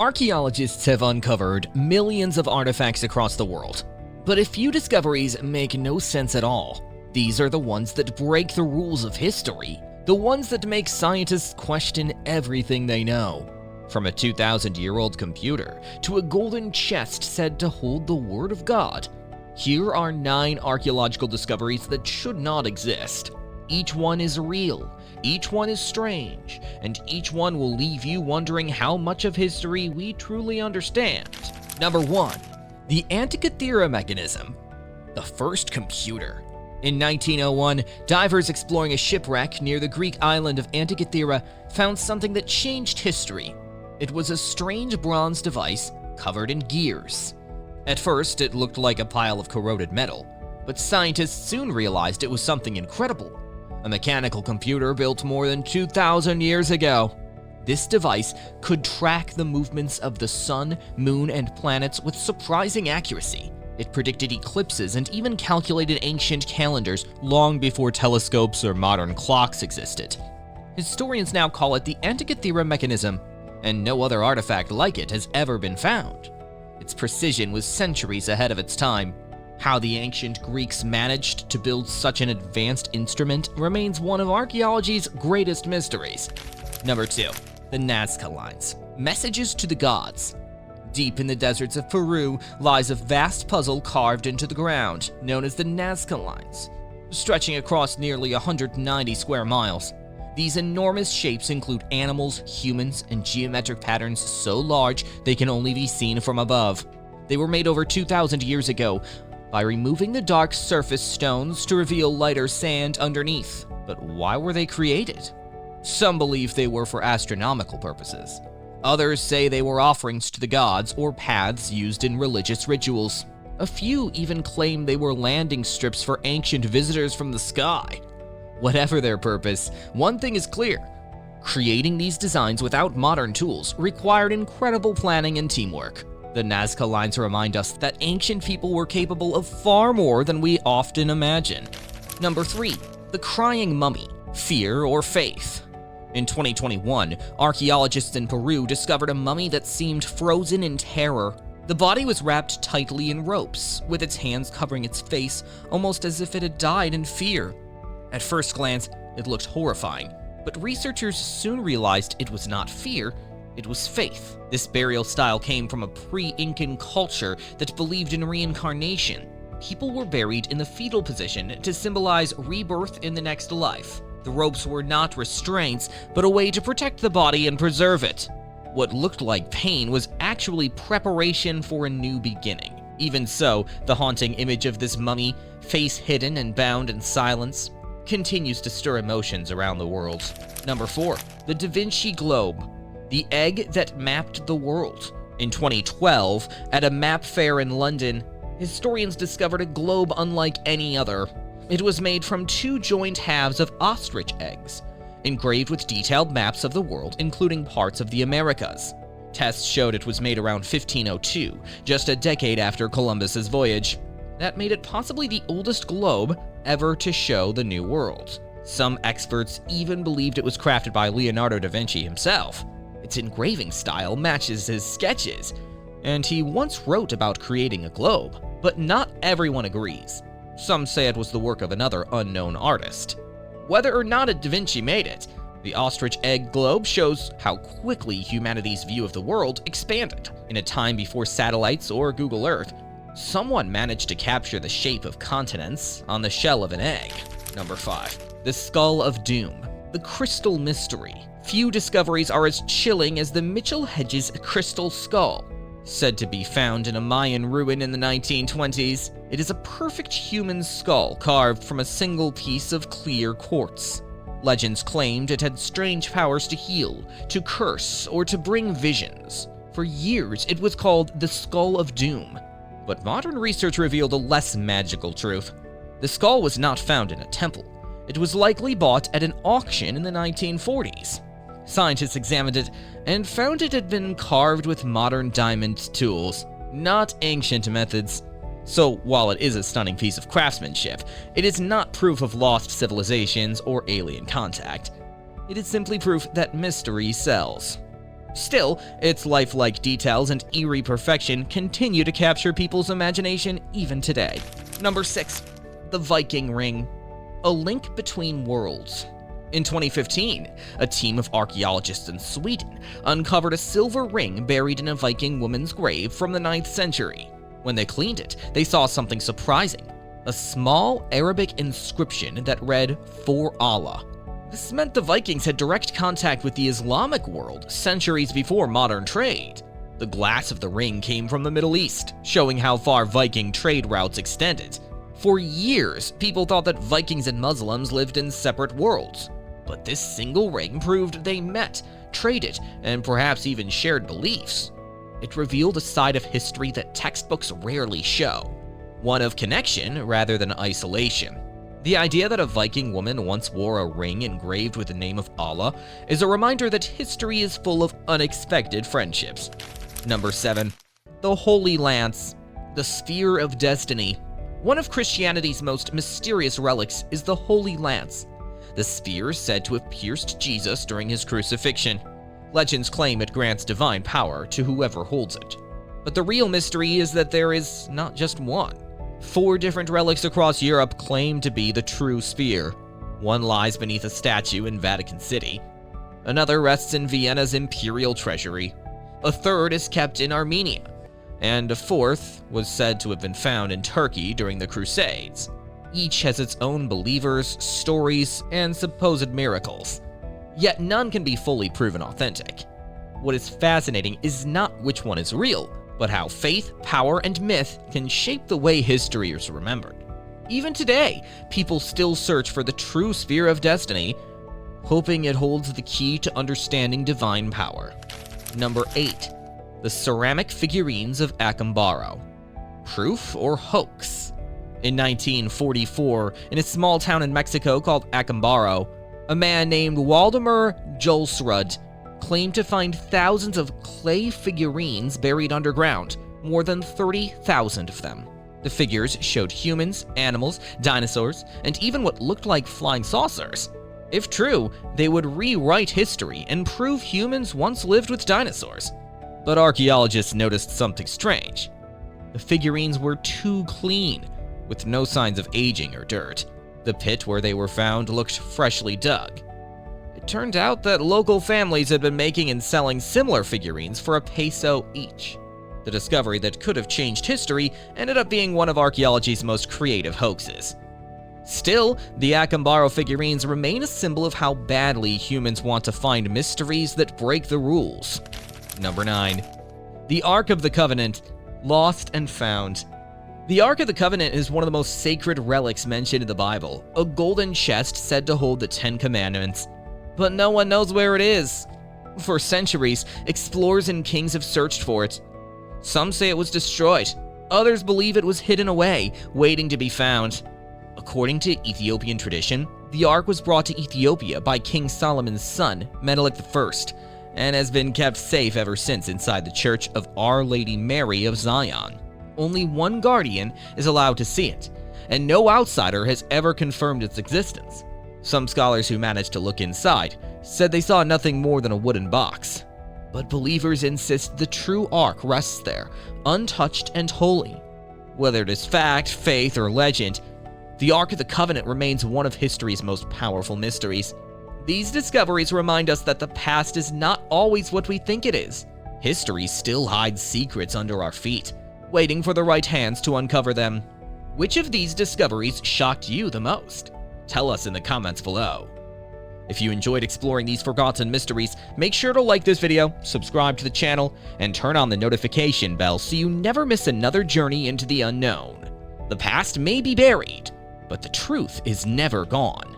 Archaeologists have uncovered millions of artifacts across the world, but a few discoveries make no sense at all. These are the ones that break the rules of history, the ones that make scientists question everything they know. From a 2,000-year-old computer to a golden chest said to hold the Word of God, here are 9 archaeological discoveries that should not exist. Each one is real, each one is strange, and each one will leave you wondering how much of history we truly understand. Number 1. The Antikythera mechanism. The first computer. In 1901, divers exploring a shipwreck near the Greek island of Antikythera found something that changed history. It was a strange bronze device covered in gears. At first, it looked like a pile of corroded metal, but scientists soon realized it was something incredible. A mechanical computer built more than 2,000 years ago. This device could track the movements of the sun, moon, and planets with surprising accuracy. It predicted eclipses and even calculated ancient calendars long before telescopes or modern clocks existed. Historians now call it the Antikythera mechanism, and no other artifact like it has ever been found. Its precision was centuries ahead of its time. How the ancient Greeks managed to build such an advanced instrument remains one of archaeology's greatest mysteries. Number 2. The Nazca lines. Messages to the gods. Deep in the deserts of Peru lies a vast puzzle carved into the ground, known as the Nazca lines. Stretching across nearly 190 square miles, these enormous shapes include animals, humans, and geometric patterns so large they can only be seen from above. They were made over 2,000 years ago by removing the dark surface stones to reveal lighter sand underneath. But why were they created? Some believe they were for astronomical purposes. Others say they were offerings to the gods or paths used in religious rituals. A few even claim they were landing strips for ancient visitors from the sky. Whatever their purpose, one thing is clear. Creating these designs without modern tools required incredible planning and teamwork. The Nazca lines remind us that ancient people were capable of far more than we often imagine. Number 3. The crying mummy. Fear or faith? In 2021, archaeologists in Peru discovered a mummy that seemed frozen in terror. The body was wrapped tightly in ropes, with its hands covering its face, almost as if it had died in fear. At first glance, it looked horrifying, but researchers soon realized it was not fear, it was faith. This burial style came from a pre-Incan culture that believed in reincarnation. People were buried in the fetal position to symbolize rebirth in the next life. The ropes were not restraints, but a way to protect the body and preserve it. What looked like pain was actually preparation for a new beginning. Even so, the haunting image of this mummy, face hidden and bound in silence, continues to stir emotions around the world. Number 4. The Da Vinci Globe. The egg that mapped the world. In 2012, at a map fair in London, historians discovered a globe unlike any other. It was made from 2 joined halves of ostrich eggs, engraved with detailed maps of the world, including parts of the Americas. Tests showed it was made around 1502, just a decade after Columbus's voyage. That made it possibly the oldest globe ever to show the New World. Some experts even believed it was crafted by Leonardo da Vinci himself. Its engraving style matches his sketches, and he once wrote about creating a globe, but not everyone agrees. Some say it was the work of another unknown artist. Whether or not Da Vinci made it, the ostrich egg globe shows how quickly humanity's view of the world expanded. In a time before satellites or Google Earth, someone managed to capture the shape of continents on the shell of an egg. Number 5. The Skull of Doom. The Crystal Mystery. Few discoveries are as chilling as the Mitchell Hedges crystal skull. Said to be found in a Mayan ruin in the 1920s, it is a perfect human skull carved from a single piece of clear quartz. Legends claimed it had strange powers to heal, to curse, or to bring visions. For years, it was called the Skull of Doom. But modern research revealed a less magical truth. The skull was not found in a temple. It was likely bought at an auction in the 1940s. Scientists examined it and found it had been carved with modern diamond tools, not ancient methods. So while it is a stunning piece of craftsmanship, it is not proof of lost civilizations or alien contact. It is simply proof that mystery sells. Still, its lifelike details and eerie perfection continue to capture people's imagination even today. Number 6. The Viking Ring. A link between worlds. In 2015, a team of archaeologists in Sweden uncovered a silver ring buried in a Viking woman's grave from the 9th century. When they cleaned it, they saw something surprising: a small Arabic inscription that read, "For Allah." This meant the Vikings had direct contact with the Islamic world centuries before modern trade. The glass of the ring came from the Middle East, showing how far Viking trade routes extended. For years, people thought that Vikings and Muslims lived in separate worlds. But this single ring proved they met, traded, and perhaps even shared beliefs. It revealed a side of history that textbooks rarely show, one of connection rather than isolation. The idea that a Viking woman once wore a ring engraved with the name of Allah is a reminder that history is full of unexpected friendships. Number 7. The Holy Lance. The Spear of Destiny. One of Christianity's most mysterious relics is the Holy Lance. The spear is said to have pierced Jesus during his crucifixion. Legends claim it grants divine power to whoever holds it. But the real mystery is that there is not just one. 4 different relics across Europe claim to be the true spear. One lies beneath a statue in Vatican City. Another rests in Vienna's imperial treasury. A third is kept in Armenia. And a fourth was said to have been found in Turkey during the Crusades. Each has its own believers, stories, and supposed miracles. Yet none can be fully proven authentic. What is fascinating is not which one is real, but how faith, power, and myth can shape the way history is remembered. Even today, people still search for the true Spear of Destiny, hoping it holds the key to understanding divine power. Number 8. The Ceramic Figurines of Acámbaro. Proof or hoax? In 1944, in a small town in Mexico called Acámbaro, a man named Waldemar Jolsrud claimed to find thousands of clay figurines buried underground, more than 30,000 of them. The figures showed humans, animals, dinosaurs, and even what looked like flying saucers. If true, they would rewrite history and prove humans once lived with dinosaurs. But archaeologists noticed something strange. The figurines were too clean, with no signs of aging or dirt. The pit where they were found looked freshly dug. It turned out that local families had been making and selling similar figurines for $1 each. The discovery that could have changed history ended up being one of archaeology's most creative hoaxes. Still, the Acámbaro figurines remain a symbol of how badly humans want to find mysteries that break the rules. Number 9. The Ark of the Covenant, lost and found. The Ark of the Covenant is one of the most sacred relics mentioned in the Bible, a golden chest said to hold the 10 Commandments. But no one knows where it is. For centuries, explorers and kings have searched for it. Some say it was destroyed. Others believe it was hidden away, waiting to be found. According to Ethiopian tradition, the Ark was brought to Ethiopia by King Solomon's son, Menelik I, and has been kept safe ever since inside the Church of Our Lady Mary of Zion. Only one guardian is allowed to see it, and no outsider has ever confirmed its existence. Some scholars who managed to look inside said they saw nothing more than a wooden box. But believers insist the true Ark rests there, untouched and holy. Whether it is fact, faith, or legend, the Ark of the Covenant remains one of history's most powerful mysteries. These discoveries remind us that the past is not always what we think it is. History still hides secrets under our feet, waiting for the right hands to uncover them. Which of these discoveries shocked you the most? Tell us in the comments below. If you enjoyed exploring these forgotten mysteries, make sure to like this video, subscribe to the channel, and turn on the notification bell so you never miss another journey into the unknown. The past may be buried, but the truth is never gone.